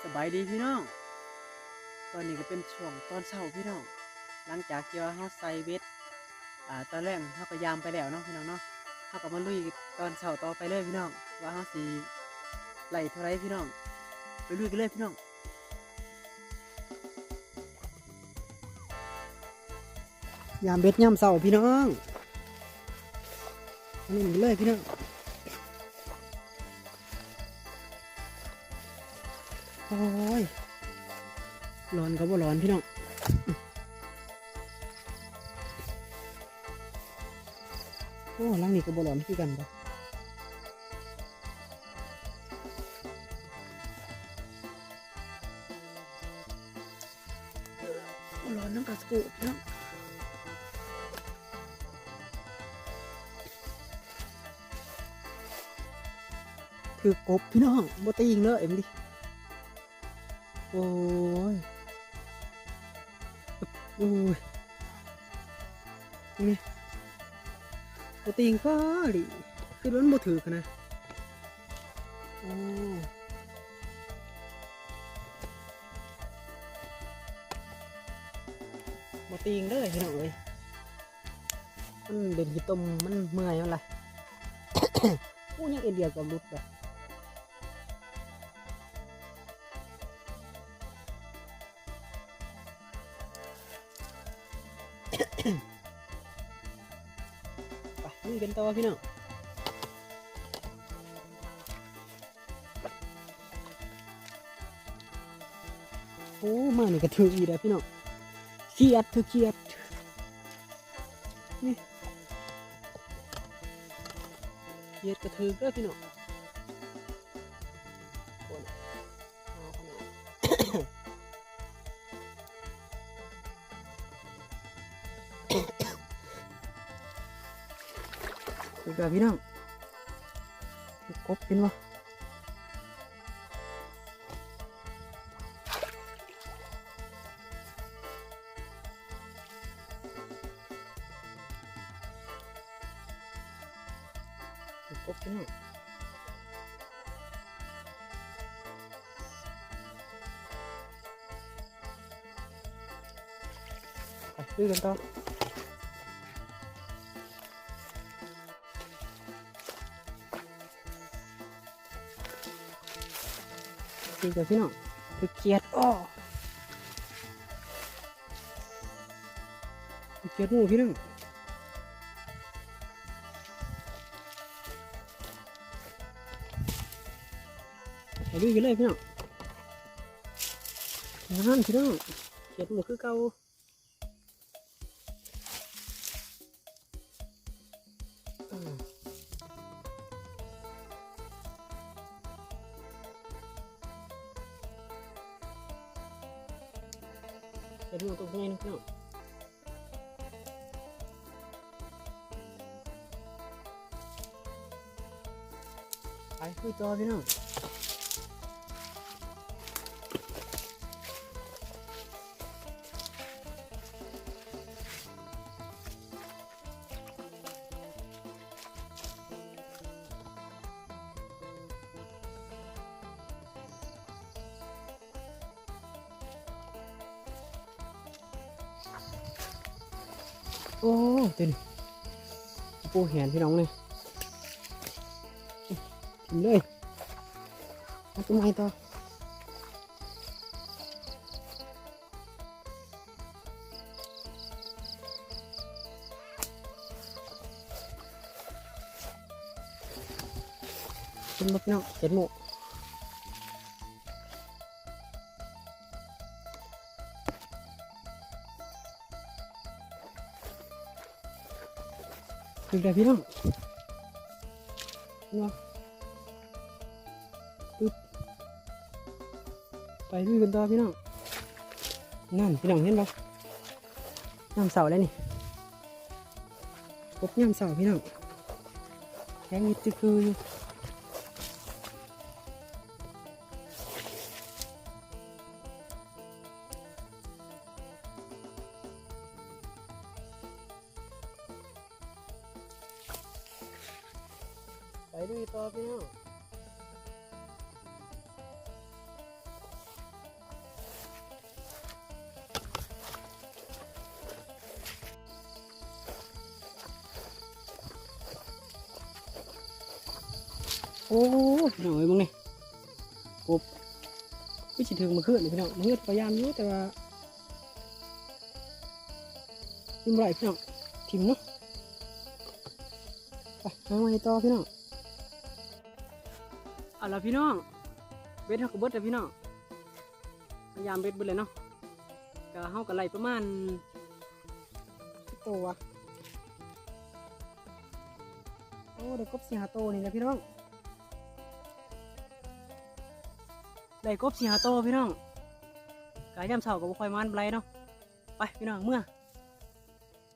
สบายดีพี่น้องตอนนี้ก็เป็นช่วงตอนเช้าพี่น้องหลังจากที่ว่าเราใส่เบ็ดตอนแรกเราก็ยามไปแล้วเนาะพี่น้องเนาะเราก็มาลุยตอนเช้าต่อไปเลยพี่น้องว่าเราสิไล่เท่าไรพี่น้องไปลุยกันเลยพี่น้องยามเบ็ดยามเช้าพี่น้องนี่เลยพี่น้องโอ้ยร้อนก็บ่ร้อนพี่น้องโอ้หลังนี้ก็บ่ร้อนคือกันบ่ร้อนน้ำกระสุพี่น้องถือกบพี่น้องบ่ตีงเลยเอ็มดิโอ้ยโอ้ยนี่บ่ตีงก็ดิคือมันบ่ถือกันนะโอ้บ่ตีงเลยพี่น้องเอ้ยมันเด่นขี้ต้มมันเมื่อยอะไร โอ้ยังเอ็นเดียวกับรุดแบบไปลุยกันต่อพี่น้องโอ้มานี่ก็ถืออีกแล้วพี่น้องเครียดเครียดนี่เครียดกระถือก็พี่น้องอีกแล้วพี่น้องกบเป็นวะกบพี่น้องไปดูกันต่อดีกับพี่น้องคือเกียดอ้อเกียดหมูพี่น้องไปดูกันเลยพี่น้องนั่นพี่น้องเกียดหมูคือเก่าเกียดหมูตัวใหญ่นะพี่น้องไปคุยต่อพี่น้องโอ้เต็มปูแหนพี่น้องเลยกินเลยมาตุ้มไห้ต่อกินมาพี่น้องเห็ดหมูกินเลยพี่น้องเนาะไปลุยกันต่อพี่น้องนั่นพี่น้องเห็นปะน้ำเสาแล้วนี่กบน้ำเสาพี่น้องแข็งยิดจะคือไปลุยต่อพี่น้อง โอ้พี่น้องเอ้ยมึงนี่กบพี่สิถึงมาขึ้นเลยพี่น้องมึงพยายามอยู่แต่ว่าทิมไรพี่น้องทิมเนาะไปหาไว้ต่อพี่น้องเอาล่ะพี่น้องเบ็ดเฮาก็เบิดแล้วพี่น้องพยายามเบ็ดเบิดเลยเนาะก็เฮาก็ไล่ประมาณตัวโอ้ได้กบ4-5ตัวนี่แหละพี่น้องได้กบ4-5ตัวพี่น้องกายยามเช้าก็บ่ค่อยมันไรเนาะไปพี่น้องเมื่อ